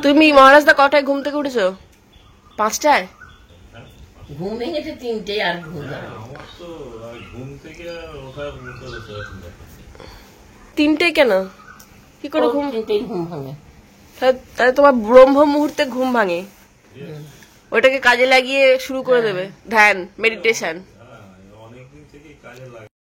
তুমি মহারাজদা কটায় ঘুম থেকে উঠেছো? 5টায়? ঘুম ভেঙেছে 3টে আর ঘুম 3টায় কেন? কি করে ঘুম? 3টেই ঘুম ভাঙে। তাহলে তোমার ব্রহ্ম মুহূর্তে ঘুম ভাঙে, ওটাকে কাজে লাগিয়ে শুরু করে দেবে ধ্যান মেডিটেশন।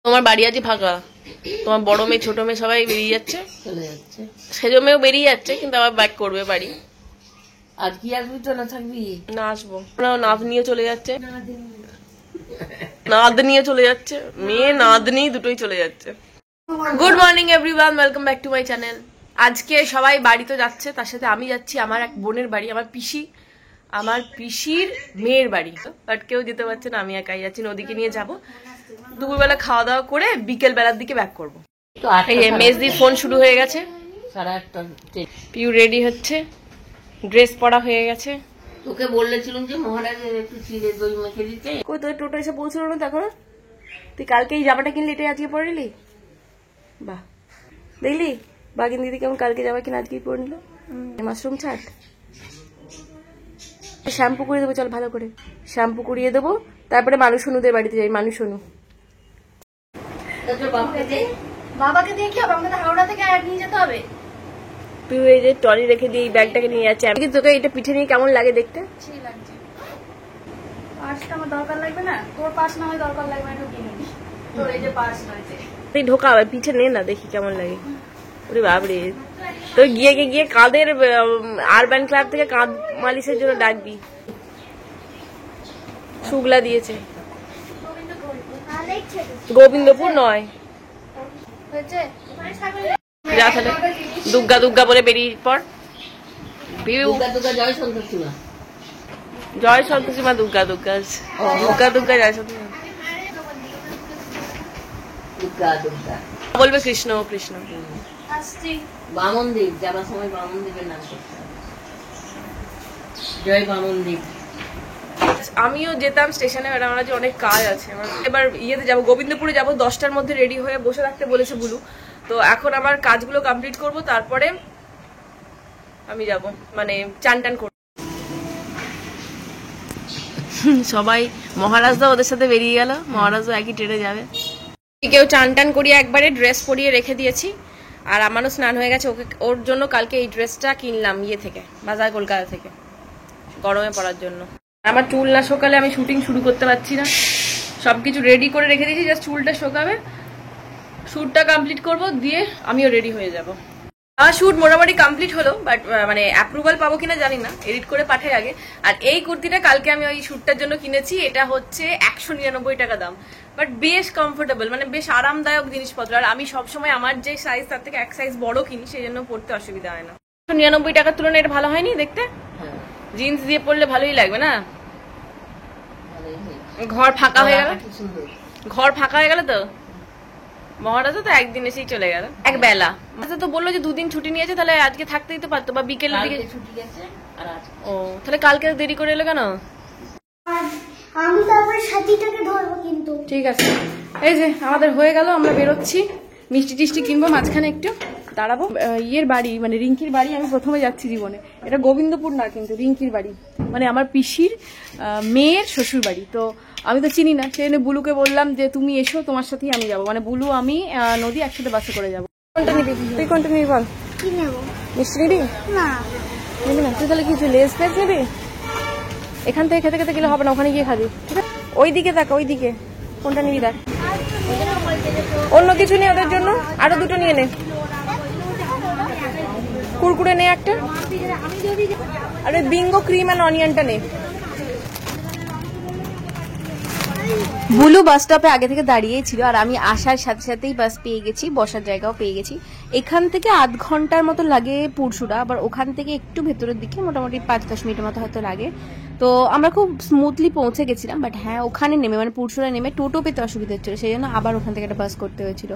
তোমার বাড়ি আজ ফাঁকা, তোমার বড় মেয়ে ছোট মেয়ে সবাই বেরিয়ে যাচ্ছে, চলে যাচ্ছে। সেজো মেয়েও বেরিয়ে যাচ্ছে, কিন্তু আবার ব্যাক করবে বাড়ি। আর কি আসবি তো না থাকবি? না আসবো না, নাদ নিয়ে চলে যাচ্ছে, নাদ নিয়ে চলে যাচ্ছে, মেয়ে নাদ নিয়ে দুটোই চলে যাচ্ছে। Good morning everyone, welcome back to my channel. আজকে সবাই বাড়িতে যাচ্ছে, তার সাথে আমি যাচ্ছি আমার এক বোনের বাড়ি, আমার পিসির মেয়ের বাড়ি। বাট কেউ যেতে পারছে না, আমি একাই যাচ্ছি, নদীকে নিয়ে যাব। দুপুরবেলা খাওয়া দাওয়া করে বিকেল বেলার দিকে ব্যাক করবো। মেজদির ফোন শুরু হয়ে গেছে, 8:30। পিউ রেডি হচ্ছে, ড্রেস পরা হয়ে গেছে। তোকে বলেছিলাম যে মহারাজের একটু চিড়ে দই মেখে দিতে। কই তোর টোটো এসে পৌঁছলো না তখন? তুই কালকে এই জামাটা কিনলি, এটাই আজকে পরে নিলি? বাহ, দেখলি বাগিন দিদি কেমন কালকে জামা কিনে আজকেই পরে নিল। মাশরুম ছাট, শ্যাম্পু করিয়ে দেবো, চল ভালো করে শ্যাম্পু করিয়ে দেবো, তারপরে মানুষ অনুদের বাড়িতে যাই। মানুষ অনু বাবাকে দিয়ে কি হবে? আমাকে হাওড়া থেকে নিয়ে যেতে হবে। তুই এই যে ট্রলি রেখে দিয়ে এই ব্যাগটাকে নিয়ে যাচ্ছে। আমি তোকে এটা পিঠে নিয়ে কেমন লাগে দেখতে? লাগছে, পার্সটা আমার দরকার লাগবে না? তোর পার্স না হয় দরকার লাগবে না, ঢুকিয়ে নিবি। তোর এই যে পার্স রয়েছে, তুই ঢোকা পিঠে নে না, দেখি কেমন লাগে। ওরে বাবরে, তুই গিয়ে কাঁধের আরবান ক্লাব থেকে কাঁধ মালিশের জন্য ডাকবি। শুগলা দিয়েছে, গোবিন্দপুর নয়। যা তাহলে দুর্গা দুর্গা বলে বেরিয়ে পর। জয় সন্তোষী মা, জয় সন্তোষী মা, দুর্গা দুর্গা দুর্গা দুর্গা জয় সন্তোষী মা বলবে, কৃষ্ণ কৃষ্ণ। বামনদ্বীপ যাবার সময় বামনদ্বীপের নাম করতে হবে। জয় বামনদ্বীপ। আমিও যেতাম স্টেশনে, আমার আজ অনেক কাজ আছে। এবার ইয়েতে যাবো, গোবিন্দপুরে যাবো, 10টার মধ্যে রেডি হয়ে বসে থাকতে বলেছে বুলু। তো এখন আমার কাজগুলো কমপ্লিট করব, তারপরে আমি যাব, মানে চান টান করব। সবাই মহারাজদা ওদের সাথে বেরিয়ে গেল, মহারাজদা একই ট্রেনে যাবে। কেউ চান টান করিয়ে একবারে ড্রেস পরিয়ে রেখে দিয়েছি, আর আমারও স্নান হয়ে গেছে। ওর জন্য কালকে এই ড্রেসটা কিনলাম ইয়ে থেকে, বাজার কলকাতা থেকে, গরমে পরার জন্য। আমার চুল না শোকালে আমি শুটিং শুরু করতে পারছি না। সবকিছু রেডি করে রেখে দিয়েছি, জাস্ট চুলটা শোকাবে, শ্যুটটা কমপ্লিট করব, দিয়ে আমিও রেডি হয়ে যাব। আমার শ্যুট মোটামুটি কমপ্লিট হলো, বাট মানে অ্যাপ্রুভাল পাবো কিনা জানি না, এডিট করে পাঠাই আগে। আর এই কুর্তিটা কালকে আমি ওই শ্যুটটার জন্য কিনেছি, এটা হচ্ছে 199 টাকা দাম, বাট বেশ কমফোর্টেবল, মানে বেশ আরামদায়ক জিনিসপত্র। আর আমি সবসময় আমার যে সাইজ তার থেকে এক সাইজ বড় কিনি, সেই জন্য পড়তে অসুবিধা হয় না। 199 টাকার তুলনায় এটা ভালো হয়নি দেখতে? জিন্স দিয়ে পরলে ভালোই লাগবে না? ঘর ফাঁকা হয়ে গেল, ঘর ফাঁকা হয়ে গেল তো। মহারাজা তো একদিন এসেই চলে গেল, এক বেলা। আচ্ছা, তো বললো যে 2 দিন ছুটি নিয়েছে, তাহলে আজকে থাকতেই তো পারতো, বা বিকেলের দিকে ছুটি গেছে। ও, তাহলে কালকে দেরি করে এলো কেন? আমি তারপরে সাথীটাকে ধরবো কিন্তু। ঠিক আছে, এই যে আমাদের হয়ে গেল, আমরা বেরোচ্ছি। মিষ্টি টিষ্টি কিনবো, মাঝখানে একটু দাঁড়াবো। ইয়ের বাড়ি, মানে রিঙ্কির বাড়ি আমি প্রথমে যাচ্ছি জীবনে। এটা গোবিন্দপুর না, কিন্তু রিঙ্কির বাড়ি, মানে আমার পিসির মেয়ের শ্বশুর বাড়ি। তো আমি তো চিনি না, সেই জন্য বুলুকে বললাম যে তুমি এসো, তোমার সাথেই আমি যাবো। মানে বুলু আমি নদী একসাথে বাসে করে যাবো। কোনটা নিবি তুই? কোনটা নিবি বল? কি নেবো? মিষ্টি নিবি না, নিবি না? তুই তাহলে কিছু লেস ফেস নিবি? এখান থেকে খেতে খেতে গেলে হবে না, ওখানে গিয়ে খাবি, ঠিক আছে? ওই দিকে দেখ, ওই দিকে কোনটা নিবি দেখ। অন্য কিছু নেই ওদের জন্য, আরো 2টো নিয়ে নে। কুরকুরে নে একটা, আর ওই বিঙ্গো ক্রিম আর অনিয়নটা নে। বুলু বাস স্টপে আগে থেকে দাঁড়িয়েই ছিল, আর আমি আসার সাথে সাথেই বাস পেয়ে গেছি, বসার জায়গাও পেয়ে গেছি। এখান থেকে আধ ঘন্টার মতো লাগে পুরসুরা, আবার ওখান থেকে একটু ভেতরের দিকে মোটামুটি 5-10 মিনিটের মতো হয়তো লাগে। তো আমরা খুব স্মুথলি পৌঁছে গেছিলাম, বাট হ্যাঁ ওখানে নেমে, মানে পুরসুরা নেমে টোটো পেতে অসুবিধা হচ্ছিল, সেই জন্য আবার ওখান থেকে একটা বাস করতে হয়েছিল।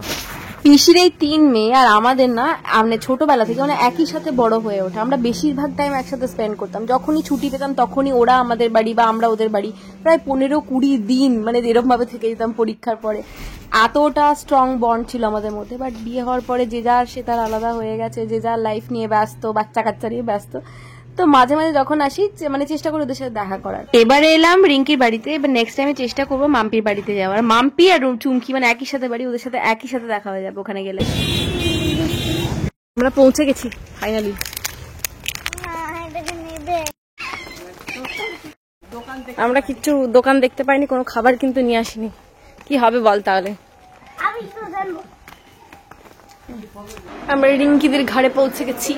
পিসির এই 3 মেয়ে আর আমাদের না মানে ছোটবেলা থেকে মানে একই সাথে বড় হয়ে ওঠে। আমরা বেশিরভাগ টাইম একসাথে স্পেন্ড করতাম। যখনই ছুটি পেতাম তখনই ওরা আমাদের বাড়ি বা আমরা ওদের বাড়ি, প্রায় 15-20 দিন মানে এরকম ভাবে থেকে যেতাম পরীক্ষার পরে। এতটা স্ট্রং বন্ড ছিল আমাদের মধ্যে। বাট বিয়ে হওয়ার পরে যে যার সে তার আলাদা হয়ে গেছে, যে যার লাইফ নিয়ে ব্যস্ত, বাচ্চা কাচ্চা নিয়ে ব্যস্ত। তো মাঝে মাঝে যখন আসি মানে চেষ্টা করি ওদের সাথে দেখা করার। এবারে এলাম রিঙ্কির বাড়িতে, এবার নেক্সট টাইমে চেষ্টা করবো মাম্পির বাড়িতে যাওয়ার। মাম্পি আর চুমকি মানে একই সাথে বাড়ি, ওদের সাথে একই সাথে দেখা হয়ে যাবে ওখানে গেলে। আমরা পৌঁছে গেছি ফাইনালি। আমরা কিচ্ছু দোকান দেখতে পাইনি, কোনো খাবার কিন্তু নিয়ে আসিনি। কি হবে বল তাহলে? আমরা রিঙ্কিদের ঘাড়ে পৌঁছে গেছি।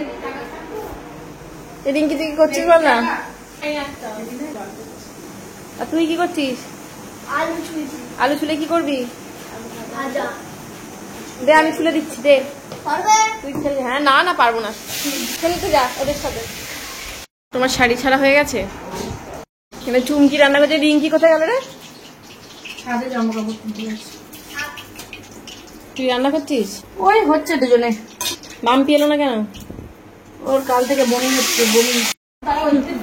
রিঙ্কি তুই কি করছিস বল না? আর তুই কি করছিস? আলু ছুলে কি করবি? দে আমি ছুলে দিচ্ছি, দে তুই খেলবি। হ্যাঁ না না পারবো না, খেলতে যা ওদের সাথে। তোমার শাড়ি ছাড়া হয়ে গেছে। কিন্তু চুমকি রান্না করছে। রিঙ্কি কোথায় গেল রে? তুই রান্না করছিস? ওই হচ্ছে দুজনে। মাম্পি এলো না কেন? ওর কাল থেকে বমি হচ্ছে, বমি।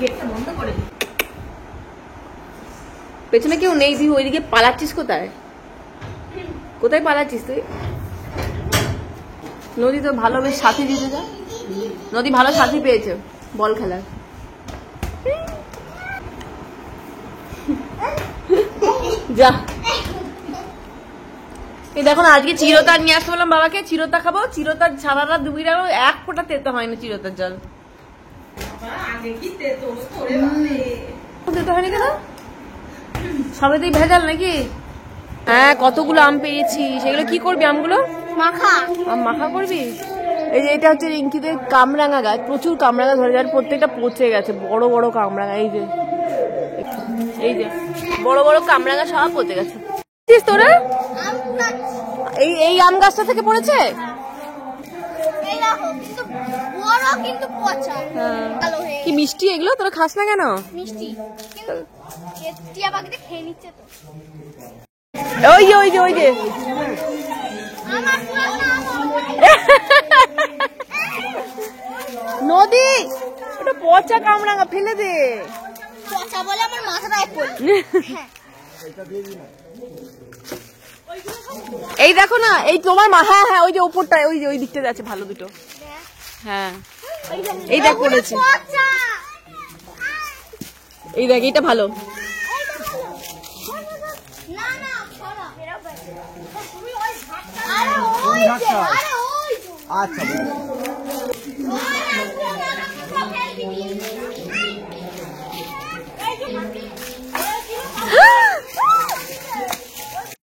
গেটটা বন্ধ করে দিই। পেছনে কেউ নেই, তুই ওইদিকে পালাচ্ছিস কোথায়? কোথায় পালাচ্ছিস তুই? নদী তো ভালো বেশ সাথী দিতে যা। নদী ভালো সাথী পেয়েছে বল খেলার। যা এই দেখো না, আজকে চিরতা নিয়ে আসতে বললাম বাবাকে, চিরতা খাবো। চিরতা সারা রাত ডুবি রাখো, এক ফোঁটা তেতো হয়নি চিরতার জল। তেতো হয়নি কেন? সবেতেই ভেজাল নাকি? হ্যাঁ কতগুলো আম পেয়েছি। সেগুলো কি করবি আমগুলো? মাখা করবি? এই যে এটা হচ্ছে রিঙ্কিদের কামরাঙা গাছ। প্রচুর কামরাঙা ধরে যায়, প্রত্যেকটা পচে গেছে। বড় বড় কামরাঙা, এই যে এই যে বড় বড় কামরাঙা সব পচে গেছে। তোরা এই আম গাছটা থেকে পড়েছে। কি মিষ্টি এগুলো, তোরা খাস না কেন? ওই যে ওই যে ওই যে নদী, ওটা পচা কামরাঙা, ফেলে দে। পচা বলে আমার মাথাটা এই দেখো না, এই তোমার হ্যাঁ হ্যাঁ ওই যে উপরটা, ওই যে ওই দিকটা আছে ভালো দুটো। হ্যাঁ এই দেখ পড়েছে, এই দেখ এটা ভালো। আচ্ছা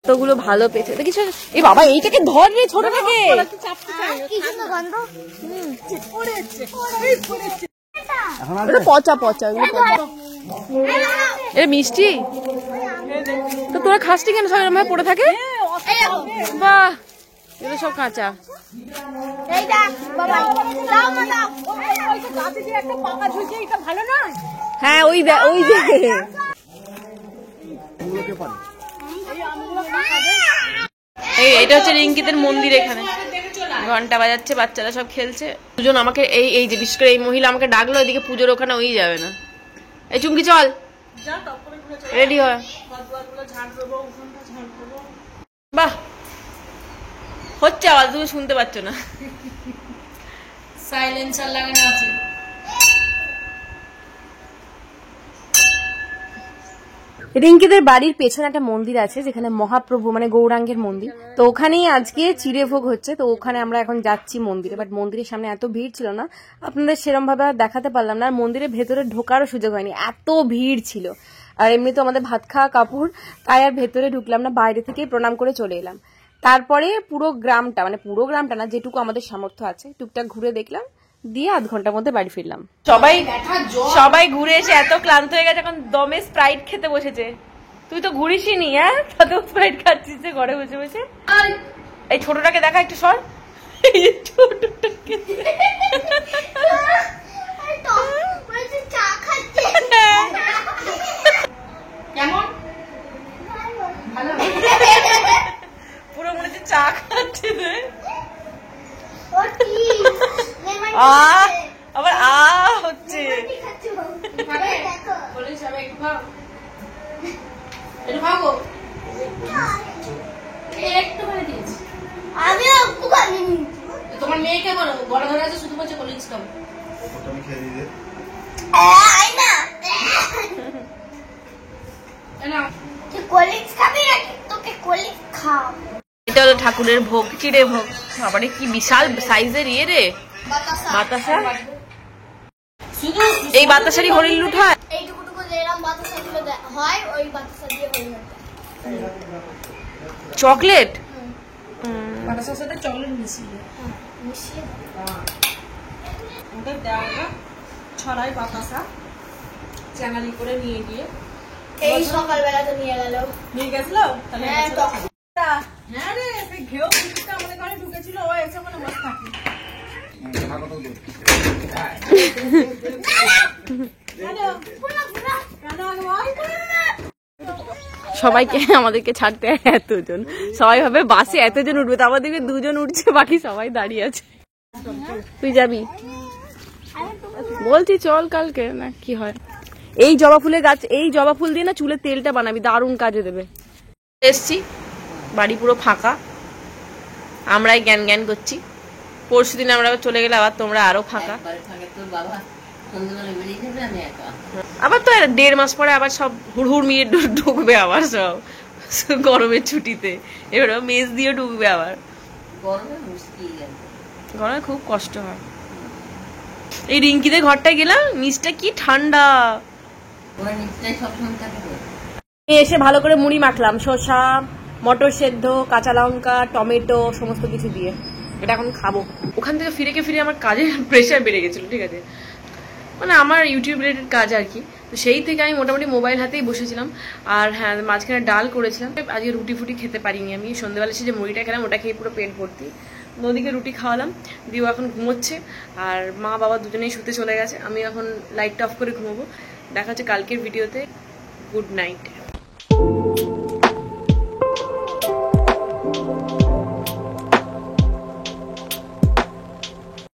তোগুলো ভালো পেয়েছে দেখিস। এ বাবা এইটাকে ধর রে, ছোটটাকে। পচা পচা এটা মিষ্টি। তো তোরা খাসটি কেন সব এরকম ভাবে পড়ে থাকে? বাহ এগুলো সব কাঁচা। হ্যাঁ ওই ওই যে এটা হচ্ছে রিঙ্কিদের মন্দির। এখানে ঘন্টা বাজাচ্ছে, বাচ্চারা সব খেলছে। দুজন আমাকে এই যে বিশেষ করে এই মহিলা আমাকে ডাকলো, এদিকে পুজোর ওখানে ওই যাবে না। এই চুমকি চল রেডি হয়। বাহ হচ্ছে আওয়াজ, তুমি শুনতে পাচ্ছ না। সাইলেন্সার লাগানো আছে। রিঙ্কিদের বাড়ির পেছনে একটা মন্দির আছে যেখানে মহাপ্রভু মানে গৌরাঙ্গের মন্দির। তো ওখানেই আজকে চিড়েভোগ হচ্ছে। তো ওখানে আমরা এখন যাচ্ছি মন্দিরে। বাট মন্দিরের সামনে এত ভিড় ছিল না, আপনাদের সেরকম ভাবে আর দেখাতে পারলাম না। আর মন্দিরের ভেতরে ঢোকারও সুযোগ হয়নি, এত ভিড় ছিল। আর এমনি তো আমাদের ভাত খাওয়া কাপড়, তাই আর ভেতরে ঢুকলাম না, বাইরে থেকেই প্রণাম করে চলে এলাম। তারপরে পুরো গ্রামটা মানে পুরো গ্রামটা না, যেটুকু আমাদের সামর্থ্য আছে টুকটাক ঘুরে দেখলাম, দিয়ে আধ ঘন্টার মধ্যে বাড়ি ফিরলাম। সবাই ঘুরে এসে এত ক্লান্ত হয়ে গেছে, এখন দমে স্প্রাইট খেতে বসেছে। তুই তো ঘুরিসই নি, হ্যাঁ তাতেও স্প্রাইট খাচ্ছিস যে ঘরে বসে বসে। এই ছোটটাকে দেখা একটু সর, ছোটটাকে কেমন পুরো মনে হচ্ছে চা খাচ্ছে। খাও একটু খাও গো একটুখানি দিয়েছি। আমি একটু খাইনি। তোমার মেয়েকে বলো গলা ধরে আছে শুধু বলছে কলিজ খাও আমি খেয়ে দিয়ে আই না। তুই কলিজ খাবি নাকি? তোকে কলিজ খাও। এটা হলো ঠাকুরের ভোগ চিড়ে ভোগ বাবারে কি বিশাল সাইজের ইয়ে রে বাতাসা এই বাতাসারই হরিণ লুট হয় এইটুকুটুকু যেরকম বাতাসাগুলো হয় ওই বাতাসা দিয়ে হয়ে যাবে। চকলেট বাতাসার সাথে চকলেট মিশিয়ে মিশিয়ে ওদের দেওয়া ছড়াই বাতাসা চ্যানালি করে নিয়ে গিয়ে এই সকালবেলা তো নিয়ে গেল। নিয়ে গেছিল তাহলে হ্যাঁ, তখন। হ্যাঁ রে সেই ঘেউ কিছুটা আমাদের ঘরে ঢুকেছিল ও এসে মানে বসে থাকে সবাইকে আমাদেরকে ছাড়তে এতজন সবাই ভাবে বাসে এতজন উঠবে তো আমাদেরকে দুজন উঠছে বাকি সবাই দাঁড়িয়ে আছে তুই যাবি বলছি চল কালকে না কি হয় এই জবা ফুলের গাছ এই জবা ফুল দিয়ে না চুলে তেলটা বানাবি দারুণ কাজে দেবে এসছি বাড়ি পুরো ফাঁকা আমরাই জ্ঞান জ্ঞান করছি পরশুদিন আমরা চলে গেলে আবার তোমরা আরো ফাঁকা একবারে থাকে তোর বাবা সন্ধ্যাবেলা বেরিয়ে যাবে আমি একা আবার তো 1.5 মাস পরে আবার সব হুড়হুড় মিয়ে ঢুকবে আবার সব গরমের ছুটিতে এবার মেজ দিয়ে ঢুকবে আবার গরমে মুশকিল গেছে গরমে খুব কষ্ট হয় এই রিঙ্কিদের ঘরটায় গেলাম নিচটা কি ঠান্ডা ওরা নিশ্চয়ই সবসময় থাকে তো। এসে ভালো করে মুড়ি মাখলাম শসা মটর সেদ্ধ কাঁচা লঙ্কা টমেটো সমস্ত কিছু দিয়ে এটা এখন খাবো ওখান থেকে ফিরে আমার কাজের প্রেশার বেড়ে গেছিল ঠিক আছে মানে আমার ইউটিউব রিলেটেড কাজ আর কি তো সেই থেকে আমি মোটামুটি মোবাইল হাতেই বসেছিলাম আর হ্যাঁ মাঝখানে ডাল করেছিলাম আজকে রুটি ফুটি খেতে পারিনি আমি সন্ধ্যেবেলা এসে যে মুড়িটা খেলাম ওটা খেয়ে পুরো পেট ভর্তি নদীকে রুটি খাওয়ালাম দিও এখন ঘুমোচ্ছে আর মা বাবা দুজনেই শুতে চলে গেছে আমি এখন লাইটটা অফ করে ঘুমোবো দেখা হচ্ছে কালকের ভিডিওতে গুড নাইট